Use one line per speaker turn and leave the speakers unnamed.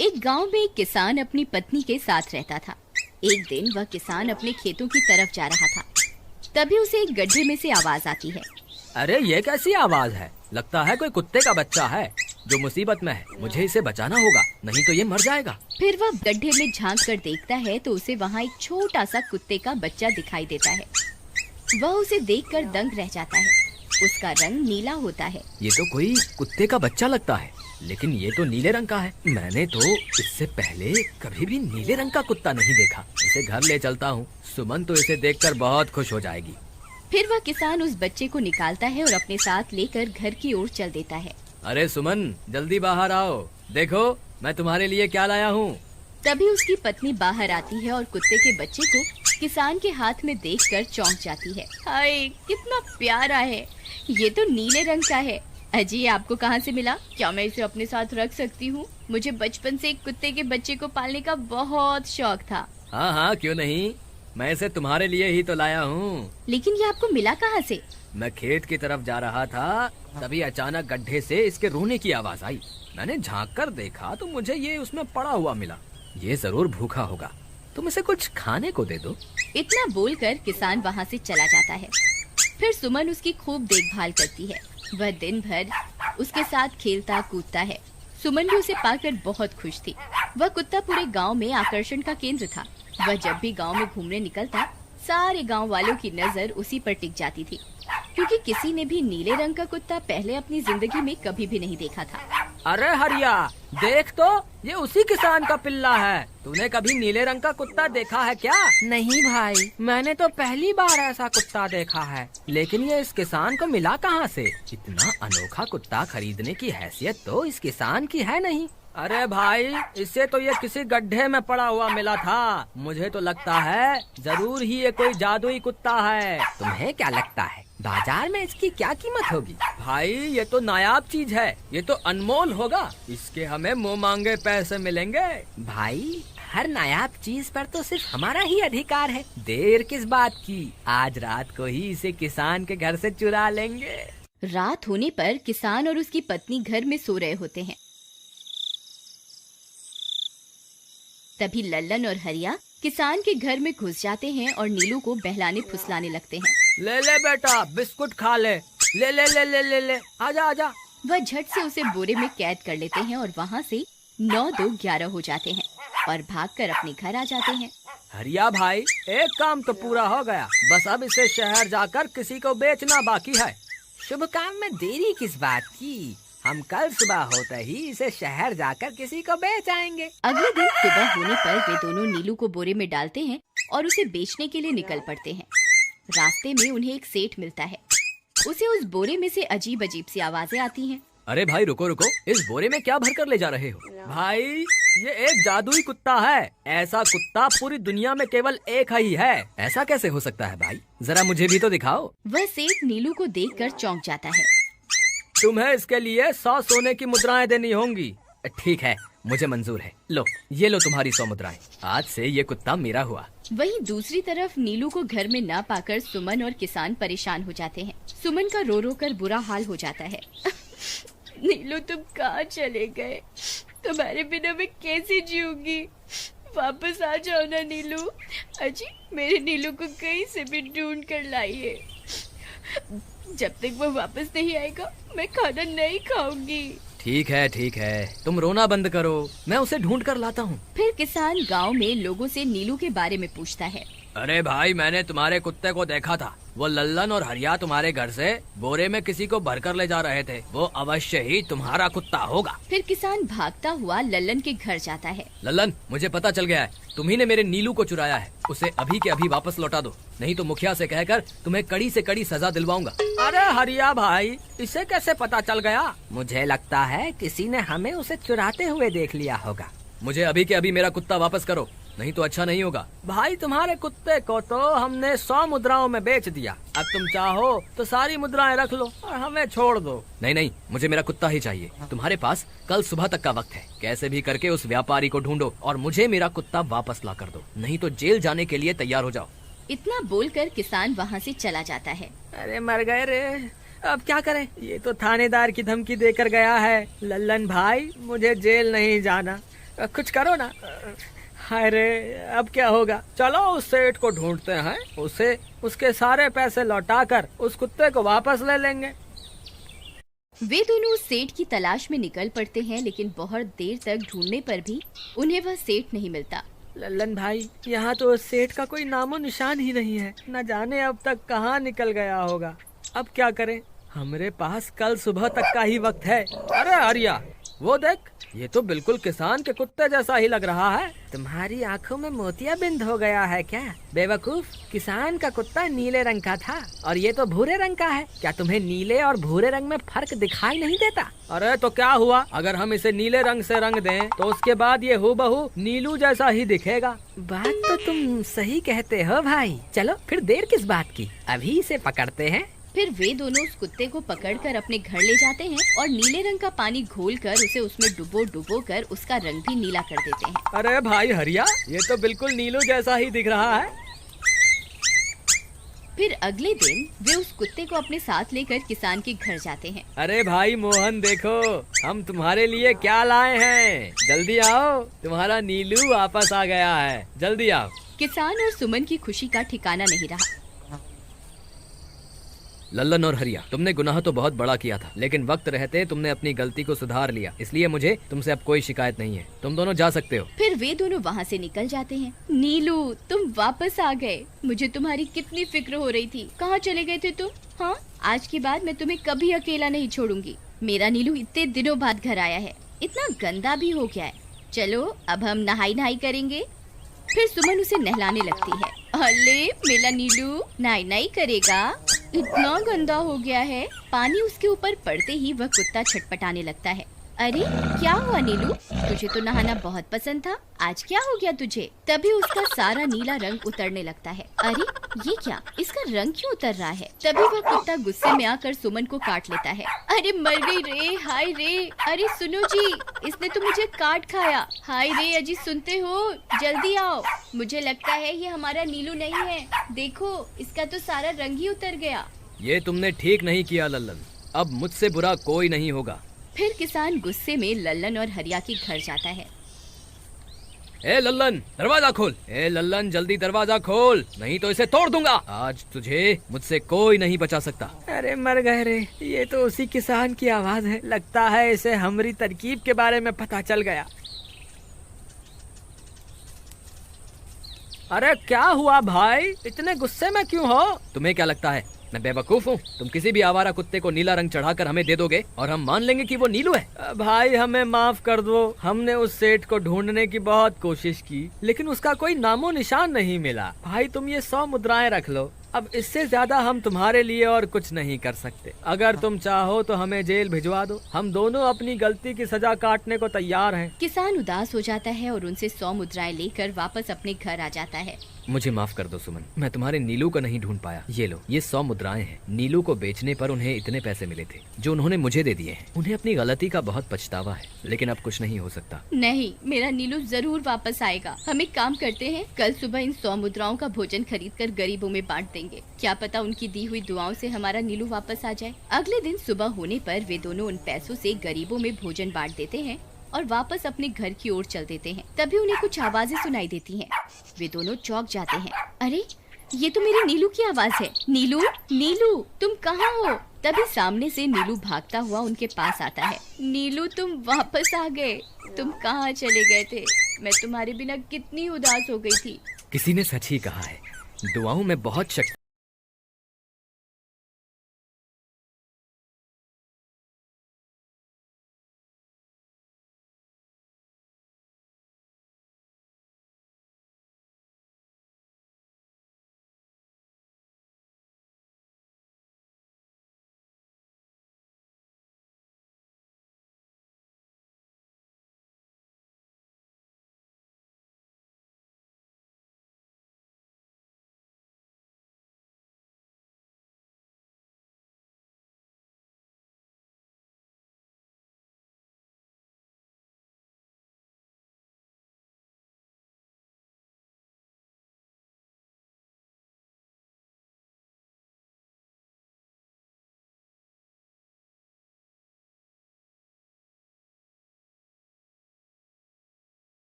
एक गांव में एक किसान अपनी पत्नी के साथ रहता था। एक दिन वह किसान अपने खेतों की तरफ जा रहा था। तभी उसे एक गड्ढे में से आवाज आती है।
अरे ये कैसी आवाज है? लगता है कोई कुत्ते का बच्चा है जो मुसीबत में है। मुझे इसे बचाना होगा, नहीं तो ये मर जाएगा।
फिर वह गड्ढे में झांक कर देखता है तो उसे वहाँ एक छोटा सा कुत्ते का बच्चा दिखाई देता है। वह उसे देखकर दंग रह जाता है। उसका रंग नीला होता है।
ये तो कोई कुत्ते का बच्चा लगता है, लेकिन ये तो नीले रंग का है। मैंने तो इससे पहले कभी भी नीले रंग का कुत्ता नहीं देखा। इसे घर ले चलता हूँ। सुमन तो इसे देखकर बहुत खुश हो जाएगी।
फिर वह किसान उस बच्चे को निकालता है और अपने साथ लेकर घर की ओर चल देता है।
अरे सुमन, जल्दी बाहर आओ, देखो मैं तुम्हारे लिए क्या लाया हूँ।
तभी उसकी पत्नी बाहर आती है और कुत्ते के बच्चे को किसान के हाथ में देखकर चौंक जाती है। हाय, कितना प्यारा है! ये तो नीले रंग का है। अजी, ये आपको कहाँ से मिला? क्या मैं इसे अपने साथ रख सकती हूँ? मुझे बचपन से एक कुत्ते के बच्चे को पालने का बहुत शौक था।
हाँ हाँ, क्यों नहीं, मैं इसे तुम्हारे लिए ही तो लाया हूँ।
लेकिन ये आपको मिला कहाँ से?
मैं खेत की तरफ जा रहा था, तभी अचानक गड्ढे से इसके रोने की आवाज आई। मैंने झांक कर देखा तो मुझे ये उसमें पड़ा हुआ मिला। ये जरूर भूखा होगा, तुम इसे कुछ खाने को दे दो।
इतना बोलकर किसान वहाँ से चला जाता है। फिर सुमन उसकी खूब देखभाल करती है। वह दिन भर उसके साथ खेलता कूदता है। सुमन भी उसे पाकर बहुत खुश थी। वह कुत्ता पूरे गांव में आकर्षण का केंद्र था। वह जब भी गांव में घूमने निकलता, सारे गांव वालों की नजर उसी पर टिक जाती थी, क्योंकि किसी ने भी नीले रंग का कुत्ता पहले अपनी जिंदगी में कभी भी नहीं देखा था।
अरे हरिया, देख तो, ये उसी किसान का पिल्ला है। तूने कभी नीले रंग का कुत्ता देखा है क्या?
नहीं भाई, मैंने तो पहली बार ऐसा कुत्ता देखा है।
लेकिन ये इस किसान को मिला कहाँ से? इतना अनोखा कुत्ता खरीदने की हैसियत तो इस किसान की है नहीं। अरे भाई, इससे तो ये किसी गड्ढे में पड़ा हुआ मिला था। मुझे तो लगता है जरूर ही ये कोई जादुई कुत्ता है। तुम्हें क्या लगता है बाजार में इसकी क्या कीमत होगी? भाई, ये तो नायाब चीज है, ये तो अनमोल होगा। इसके हमें मुंह मांगे पैसे मिलेंगे।
भाई, हर नायाब चीज पर तो सिर्फ हमारा ही अधिकार है।
देर किस बात की, आज रात को ही इसे किसान के घर से चुरा लेंगे।
रात होने पर किसान और उसकी पत्नी घर में सो रहे होते हैं। तभी लल्लन और हरिया किसान के घर में घुस जाते हैं और नीलू को बहलाने फुसलाने लगते हैं।
ले ले बेटा, बिस्कुट खा ले। ले ले ले ले ले ले, आजा आजा।
वह झट से उसे बोरे में कैद कर लेते हैं और वहाँ से 9-2-11 हो जाते हैं और भागकर अपने घर आ जाते हैं।
हरिया भाई, एक काम तो पूरा हो गया। बस अब इसे शहर जाकर किसी को बेचना बाकी है।
शुभ काम में देरी किस बात की? हम कल सुबह होते ही इसे शहर जाकर किसी को बेच आएंगे।
अगले दिन सुबह होने पर वे दोनों नीलू को बोरे में डालते हैं और उसे बेचने के लिए निकल पड़ते हैं। रास्ते में उन्हें एक सेठ मिलता है। उसे उस बोरे में से अजीब अजीब सी आवाजें आती हैं।
अरे भाई, रुको रुको, इस बोरे में क्या भर कर ले जा रहे हो? भाई, ये एक जादुई कुत्ता है। ऐसा कुत्ता पूरी दुनिया में केवल एक ही है। ऐसा कैसे हो सकता है भाई? जरा मुझे भी तो दिखाओ।
वह सेठ नीलू को देखकर चौंक जाता है।
तुम्हें इसके लिए 100 सोने की मुद्राएं देनी होंगी। ठीक है, मुझे मंजूर है। लो, ये लो तुम्हारी 100 मुद्राएं। आज से ये कुत्ता मेरा हुआ।
वहीं दूसरी तरफ नीलू को घर में न पाकर सुमन और किसान परेशान हो जाते हैं। सुमन का रो रो कर बुरा हाल हो जाता है। नीलू, तुम कहाँ चले गए? तुम्हारे बिना मैं कैसे जीऊंगी? वापस आ जाओ ना नीलू। अजी, मेरे नीलू को कहीं से भी ढूंढ कर लाइए। जब तक वो वापस नहीं आएगा मैं खाना नहीं खाऊंगी।
ठीक है, तुम रोना बंद करो, मैं उसे ढूंढ कर लाता हूँ।
फिर किसान गांव में लोगों से नीलू के बारे में पूछता है।
अरे भाई, मैंने तुम्हारे कुत्ते को देखा था। वो लल्लन और हरिया तुम्हारे घर से बोरे में किसी को भरकर ले जा रहे थे। वो अवश्य ही तुम्हारा कुत्ता होगा।
फिर किसान भागता हुआ लल्लन के घर जाता है।
लल्लन, मुझे पता चल गया है, तुम्ही ने मेरे नीलू को चुराया है। उसे अभी के अभी वापस लौटा दो, नहीं तो मुखिया से कहकर तुम्हें कड़ी से कड़ी सजा दिलवाऊंगा।
अरे हरिया भाई, इसे कैसे पता चल गया? मुझे लगता है किसी ने हमें उसे चुराते हुए देख लिया होगा।
मुझे अभी के अभी मेरा कुत्ता वापस करो, नहीं तो अच्छा नहीं होगा।
भाई, तुम्हारे कुत्ते को तो हमने 100 मुद्राओं में बेच दिया। अब तुम चाहो तो सारी मुद्राएं रख लो और हमें छोड़ दो।
नहीं, मुझे मेरा कुत्ता ही चाहिए। तुम्हारे पास कल सुबह तक का वक्त है। कैसे भी करके उस व्यापारी को ढूंढो और मुझे मेरा कुत्ता वापस ला कर दो, नहीं तो जेल जाने के लिए तैयार हो जाओ।
इतना बोलकर किसान वहाँ से चला जाता है।
अरे मर गए रे, अब क्या करें? ये तो थानेदार की धमकी देकर गया है। लल्लन भाई, मुझे जेल नहीं जाना, कुछ करो ना। हाय रे, अब क्या होगा? चलो उस सेठ को ढूंढते हैं, उसे उसके सारे पैसे लौटाकर उस कुत्ते को वापस ले लेंगे।
वे दोनों उस सेठ की तलाश में निकल पड़ते हैं, लेकिन बहुत देर तक ढूंढने पर भी उन्हें वह सेठ नहीं मिलता।
लल्लन भाई, यहाँ तो उस सेठ का कोई नामो निशान ही नहीं है। न जाने अब तक कहाँ निकल गया होगा। अब क्या करें? हमारे पास कल सुबह तक का ही वक्त है।
अरे आर्या, वो देख, ये तो बिल्कुल किसान के कुत्ते जैसा ही लग रहा है। तुम्हारी आंखों में मोतियाबिंद हो गया है क्या बेवकूफ? किसान का कुत्ता नीले रंग का था और ये तो भूरे रंग का है। क्या तुम्हें नीले और भूरे रंग में फर्क दिखाई नहीं देता?
अरे तो क्या हुआ, अगर हम इसे नीले रंग से रंग दें तो उसके बाद ये हूबहू नीलू जैसा ही दिखेगा।
बात तो तुम सही कहते हो भाई। चलो फिर देर किस बात की, अभी इसे पकड़ते हैं।
फिर वे दोनों उस कुत्ते को पकड़कर अपने घर ले जाते हैं और नीले रंग का पानी घोलकर उसे उसमें डुबो कर उसका रंग भी नीला कर देते हैं।
अरे भाई हरिया, ये तो बिल्कुल नीलू जैसा ही दिख रहा है।
फिर अगले दिन वे उस कुत्ते को अपने साथ लेकर किसान के घर जाते हैं।
अरे भाई मोहन, देखो हम तुम्हारे लिए क्या लाए हैं। जल्दी आओ, तुम्हारा नीलू वापस आ गया है, जल्दी आओ।
किसान और सुमन की खुशी का ठिकाना नहीं रहा।
लल्लन और हरिया, तुमने गुनाह तो बहुत बड़ा किया था, लेकिन वक्त रहते तुमने अपनी गलती को सुधार लिया, इसलिए मुझे तुमसे अब कोई शिकायत नहीं है। तुम दोनों जा सकते हो।
फिर वे दोनों वहाँ से निकल जाते हैं। नीलू, तुम वापस आ गए। मुझे तुम्हारी कितनी फिक्र हो रही थी। कहाँ चले गए थे तुम? हाँ, आज के बाद मैं तुम्हें कभी अकेला नहीं छोड़ूंगी। मेरा नीलू इतने दिनों बाद घर आया है, इतना गंदा भी हो गया है। चलो अब हम नहाई करेंगे। फिर सुमन उसे नहलाने लगती है। अले मेरा नीलू नहाई करेगा, इतना गंदा हो गया है। पानी उसके ऊपर पड़ते ही वह कुत्ता छटपटाने लगता है। अरे क्या हुआ नीलू, तुझे तो नहाना बहुत पसंद था, आज क्या हो गया तुझे? तभी उसका सारा नीला रंग उतरने लगता है। अरे ये क्या, इसका रंग क्यों उतर रहा है? तभी वह कुत्ता गुस्से में आकर सुमन को काट लेता है। अरे मर गई रे, हाय रे। अरे सुनो जी, इसने तो मुझे काट खाया। हाय रे अजी, सुनते हो? जल्दी आओ, मुझे लगता है ये हमारा नीलू नहीं है। देखो, इसका तो सारा रंग ही उतर गया।
ये तुमने ठीक नहीं किया लल्लन, अब मुझसे बुरा कोई नहीं होगा।
फिर किसान गुस्से में लल्लन और हरिया के घर जाता है।
ए लल्लन, दरवाजा खोल। ए लल्लन, जल्दी दरवाजा खोल, नहीं तो इसे तोड़ दूंगा। आज तुझे मुझसे कोई नहीं बचा सकता।
अरे मर गए रे, ये तो उसी किसान की आवाज है। लगता है इसे हमारी तरकीब के बारे में पता चल गया। अरे क्या हुआ भाई, इतने गुस्से में क्यों हो?
तुम्हें क्या लगता है मैं बेवकूफ हूँ? तुम किसी भी आवारा कुत्ते को नीला रंग चढ़ाकर हमें दे दोगे और हम मान लेंगे कि वो नीलू है।
भाई हमें माफ कर दो, हमने उस सेठ को ढूंढने की बहुत कोशिश की, लेकिन उसका कोई नामो निशान नहीं मिला। भाई तुम ये 100 मुद्राएं रख लो, अब इससे ज्यादा हम तुम्हारे लिए और कुछ नहीं कर सकते। अगर तुम चाहो तो हमें जेल भिजवा दो, हम दोनों अपनी गलती की सजा काटने को तैयार हैं।
किसान उदास हो जाता है और उनसे 100 मुद्राएं लेकर वापस अपने घर आ जाता है।
मुझे माफ कर दो सुमन, मैं तुम्हारे नीलू को नहीं ढूंढ पाया। ये लो, ये 100 मुद्राएं हैं। नीलू को बेचने पर उन्हें इतने पैसे मिले थे जो उन्होंने मुझे दे दिए हैं। उन्हें अपनी गलती का बहुत पछतावा है, लेकिन अब कुछ नहीं हो सकता।
नहीं, मेरा नीलू जरूर वापस आएगा। हम एक काम करते हैं, कल सुबह इन 100 मुद्राओं का भोजन खरीद कर गरीबों में बांट देंगे। क्या पता उनकी दी हुई दुआओं से हमारा नीलू वापस आ जाए। अगले दिन सुबह होने पर वे दोनों उन पैसों से गरीबों में भोजन बांट देते हैं और वापस अपने घर की ओर चल देते हैं। तभी उन्हें कुछ आवाजें सुनाई देती हैं। वे दोनों चौंक जाते हैं। अरे ये तो मेरे नीलू की आवाज है। नीलू, नीलू तुम कहाँ हो? तभी सामने से नीलू भागता हुआ उनके पास आता है। नीलू तुम वापस आ गए, तुम कहाँ चले गए थे? मैं तुम्हारे बिना कितनी उदास हो गई थी।
किसी ने सच ही कहा है, दुआओं में बहुत शक्ति